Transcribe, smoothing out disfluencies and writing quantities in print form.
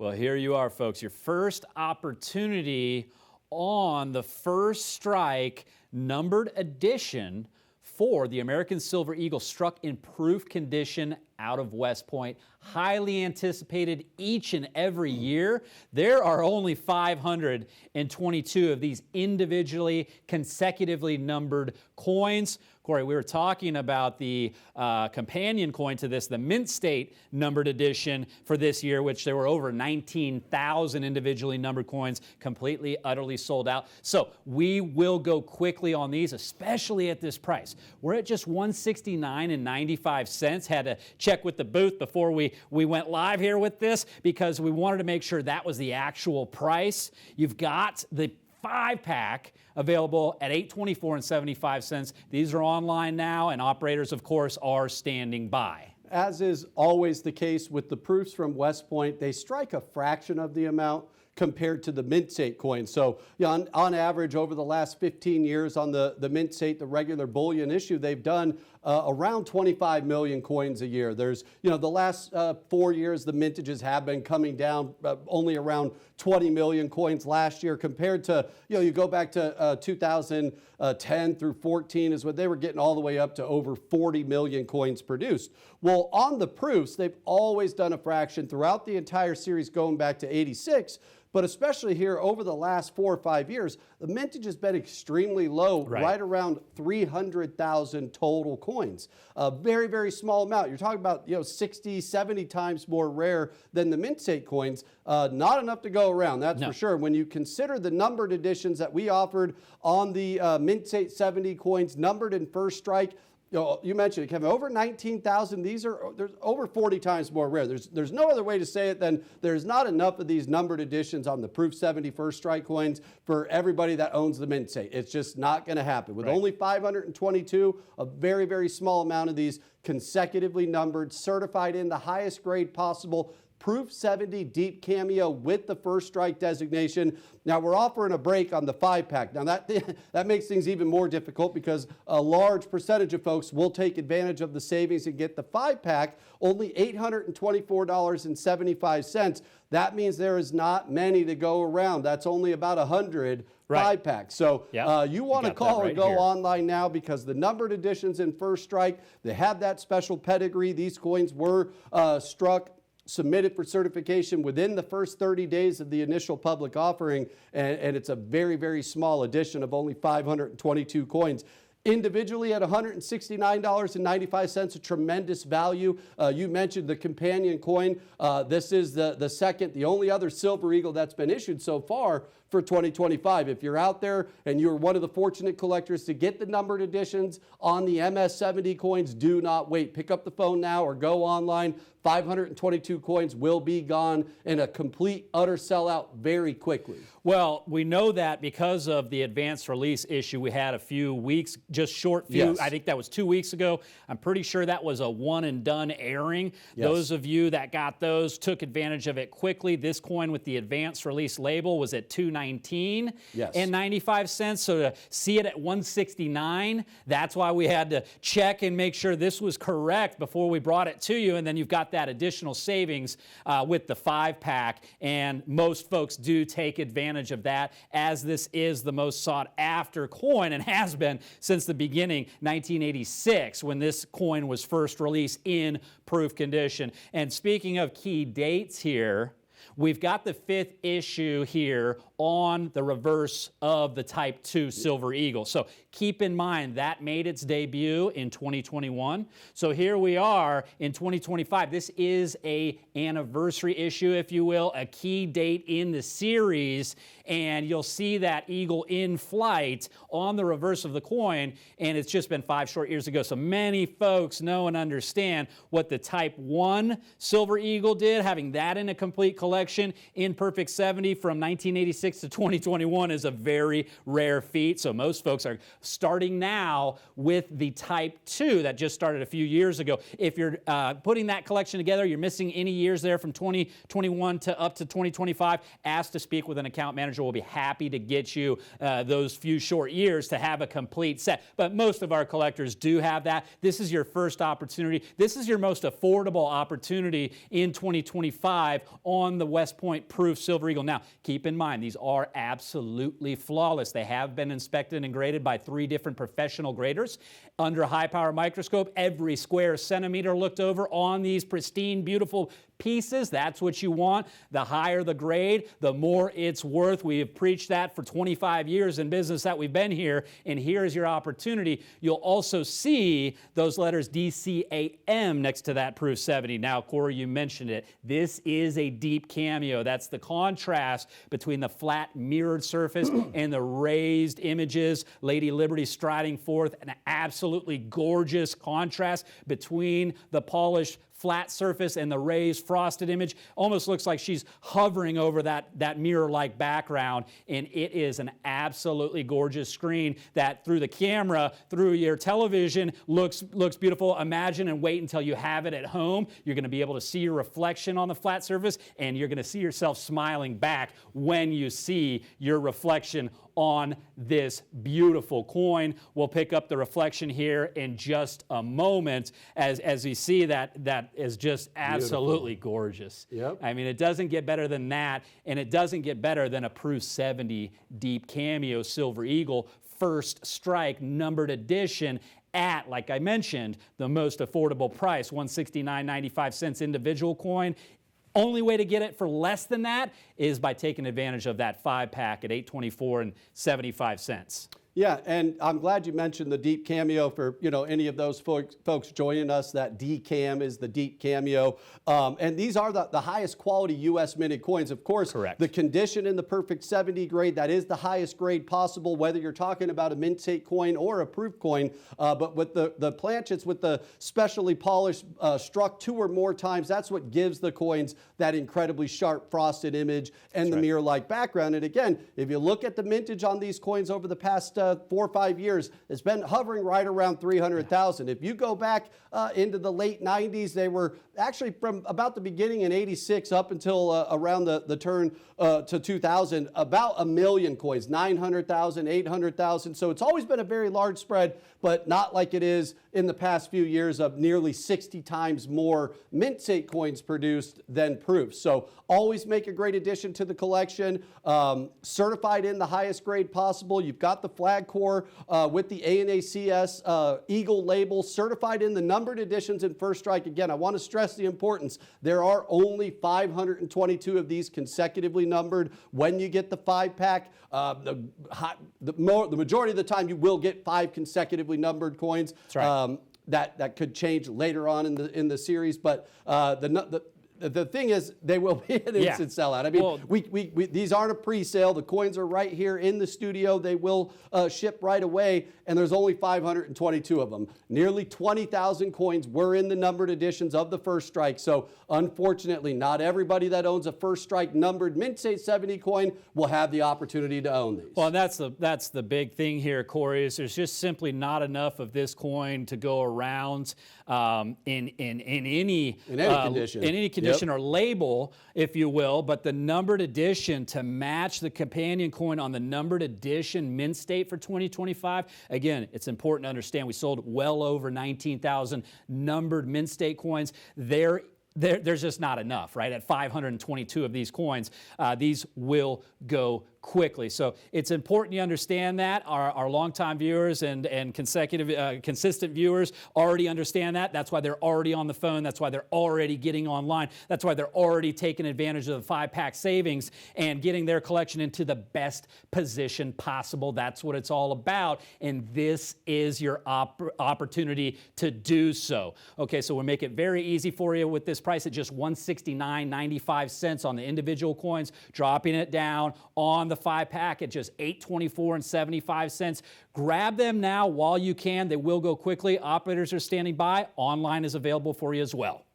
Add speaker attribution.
Speaker 1: Well, here you are, folks. Your first opportunity on the First Strike numbered edition for the American Silver Eagle, struck in proof condition out of West Point. Highly anticipated each and every year. There are only 522 of these individually, consecutively numbered coins. Corey, we were talking about the companion coin to this, the Mint State numbered edition for this year, which there were over 19,000 individually numbered coins, completely, utterly sold out. So we will go quickly on these, especially at this price. We're at just $169.95. Had to check with the booth before we went live here with this because we wanted to make sure that was the actual price. You've got the 5-pack available at $824.75. These are online now, and operators, of course, are standing by.
Speaker 2: As is always the case with the proofs from West Point, they strike a fraction of the amount compared to the Mint State coin. So on average, over the last 15 years on the Mint State, the regular bullion issue, they've done around 25 million coins a year. There's, the last 4 years, the mintages have been coming down, only around 20 million coins last year compared to, you go back to 2010 through 14 is when they were getting all the way up to over 40 million coins produced. Well, on the proofs, they've always done a fraction throughout the entire series going back to 86. But especially here over the last 4 or 5 years, the mintage has been extremely low, right around 300,000 total coins. A very, very small amount. You're talking about 60, 70 times more rare than the Mint State coins. Not enough to go around, that's for sure. When you consider the numbered editions that we offered on the Mint State 70 coins, numbered in First Strike, you mentioned it, Kevin, over 19,000. There's over 40 times more rare. There's no other way to say it than there's not enough of these numbered editions on the Proof 70 First Strike coins for everybody that owns the Mint State. It's just not going to happen. With only 522, a very, very small amount of these consecutively numbered, certified in the highest grade possible, Proof 70 Deep Cameo with the First Strike designation. Now, we're offering a break on the 5-pack. Now, that makes things even more difficult because a large percentage of folks will take advantage of the savings and get the 5-pack, only $824.75. That means there is not many to go around. That's only about 100 5-packs. So you want to call or go online now because the numbered editions in First Strike, they have that special pedigree. These coins were submitted for certification within the first 30 days of the initial public offering, and it's a very, very small edition of only 522 coins. Individually at $169.95, a tremendous value. You mentioned the companion coin. This is the only other Silver Eagle that's been issued so far for 2025. If you're out there and you're one of the fortunate collectors to get the numbered editions on the MS-70 coins, do not wait. Pick up the phone now or go online. 522 coins will be gone in a complete, utter sellout very quickly.
Speaker 1: Well, we know that because of the advanced release issue we had a few weeks, just short few, I think that was 2 weeks ago. I'm pretty sure that was a one and done airing. Those of you that got those took advantage of it quickly. This coin with the advanced release label was at $219.95. So to see it at $169, that's why we had to check and make sure this was correct before we brought it to you. And then you've got that additional savings with the 5-pack, and most folks do take advantage of that, as this is the most sought after coin and has been since the beginning, 1986, when this coin was first released in proof condition. And speaking of key dates here, we've got the 5th issue here on the reverse of the Type 2 Silver Eagle. So keep in mind that made its debut in 2021. So here we are in 2025. This is a anniversary issue, if you will, a key date in the series, and you'll see that eagle in flight on the reverse of the coin, and it's just been 5 short years ago. So many folks know and understand what the Type 1 Silver Eagle did. Having that in a complete collection in Perfect 70 from 1986 to 2021 is a very rare feat. So most folks are starting now with the Type 2 that just started a few years ago. If you're putting that collection together, you're missing any years there from 2021 to up to 2025, ask to speak with an account manager. We'll be happy to get you those few short years to have a complete set. But most of our collectors do have that. This is your first opportunity. This is your most affordable opportunity in 2025 on the West Point Proof Silver Eagle. Now, keep in mind, these are absolutely flawless. They have been inspected and graded by 3 different professional graders under a high-power microscope. Every square centimeter looked over on these pristine, beautiful pieces. That's what you want. The higher the grade, the more it's worth. We have preached that for 25 years in business that we've been here, and here's your opportunity. You'll also see those letters DCAM next to that Proof 70. Now, Corey, you mentioned it. This is a deep cameo. That's the contrast between the flat mirrored surface and the raised images. Lady Liberty striding forth, an absolutely gorgeous contrast between the polished flat surface and the raised frosted image. Almost looks like she's hovering over that mirror-like background, and it is an absolutely gorgeous screen that through the camera, through your television, looks beautiful. Imagine and wait until you have it at home. You're going to be able to see your reflection on the flat surface, and you're going to see yourself smiling back when you see your reflection on this beautiful coin. We'll pick up the reflection here in just a moment as we see that is just absolutely beautiful. Gorgeous.
Speaker 2: Yep.
Speaker 1: I mean, it doesn't get better than that, and it doesn't get better than a Proof 70 Deep Cameo Silver Eagle First Strike numbered edition at, like I mentioned, the most affordable price, $169.95 individual coin. Only way to get it for less than that is by taking advantage of that 5-pack at $824.75.
Speaker 2: Yeah, and I'm glad you mentioned the deep cameo for, any of those folks joining us. That D-Cam is the deep cameo. And these are the highest quality U.S. minted coins. Of course,
Speaker 1: correct.
Speaker 2: The condition in the perfect 70 grade, that is the highest grade possible, whether you're talking about a mint state coin or a proof coin. But with the planchets, with the specially polished, struck 2 or more times, that's what gives the coins that incredibly sharp frosted image and the mirror-like background. And again, if you look at the mintage on these coins over the past 4 or 5 years, it's been hovering right around 300,000. If you go back into the late 90s, they were actually from about the beginning in 86 up until around the turn to 2000, about 1 million coins, 900,000, 800,000. So it's always been a very large spread, but not like it is in the past few years of nearly 60 times more mint state coins produced than proofs. So always make a great addition to the collection. Certified in the highest grade possible. You've got the flag core with the ANACS Eagle label, certified in the numbered editions in First Strike. Again, I want to stress the importance. There are only 522 of these consecutively numbered. When you get the 5-pack, the majority of the time you will get 5 consecutively numbered coins.
Speaker 1: That's right.
Speaker 2: That could change later on in the series, but the thing is, they will be an instant sellout. I mean, these aren't a pre-sale. The coins are right here in the studio. They will ship right away, and there's only 522 of them. Nearly 20,000 coins were in the numbered editions of the First Strike. So, unfortunately, not everybody that owns a First Strike numbered Mint State 70 coin will have the opportunity to own these.
Speaker 1: Well, that's the big thing here, Corey, is there's just simply not enough of this coin to go around in any condition. In any condition. Or label, if you will, but the numbered edition to match the companion coin on the numbered edition mint state for 2025. Again, it's important to understand we sold well over 19,000 numbered mint state coins. There's just not enough, right? At 522 of these coins, these will go quickly. So it's important you understand that. Our longtime viewers and consistent viewers already understand that. That's why they're already on the phone. That's why they're already getting online. That's why they're already taking advantage of the 5-pack savings and getting their collection into the best position possible. That's what it's all about. And this is your opportunity to do so. Okay, so we'll make it very easy for you with this price at just $169.95 on the individual coins, dropping it down on the 5-pack at just $824.75. Grab them now while you can. They will go quickly. Operators are standing by. Online is available for you as well.